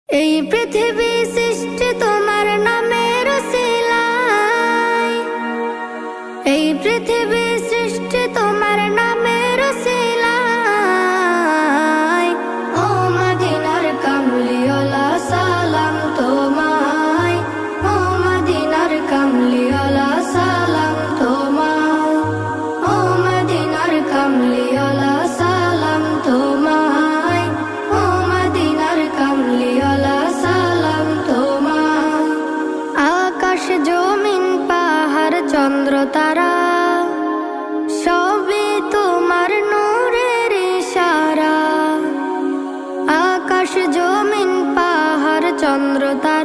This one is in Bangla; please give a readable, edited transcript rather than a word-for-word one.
এই পৃথিবী সৃষ্টি তোমার নামের উসিলায়, এই পৃথিবী সৃষ্টি তোমার নামের উসিলায়। ও মদিনার কামলিওয়ালা সালাম তোমায়, ও মদিনার কামলিওয়ালা সালাম তোমায়, ও মদিনার কামলিওয়ালা সালাম তোমায়, ও মদিনার কামলিওয়ালা সালাম তোমায়। আকাশ জমিন পাহাড় চন্দ্র তারা সবই তোমার নূরের ইশারা। আকাশ জমিন পাহাড় চন্দ্র তারা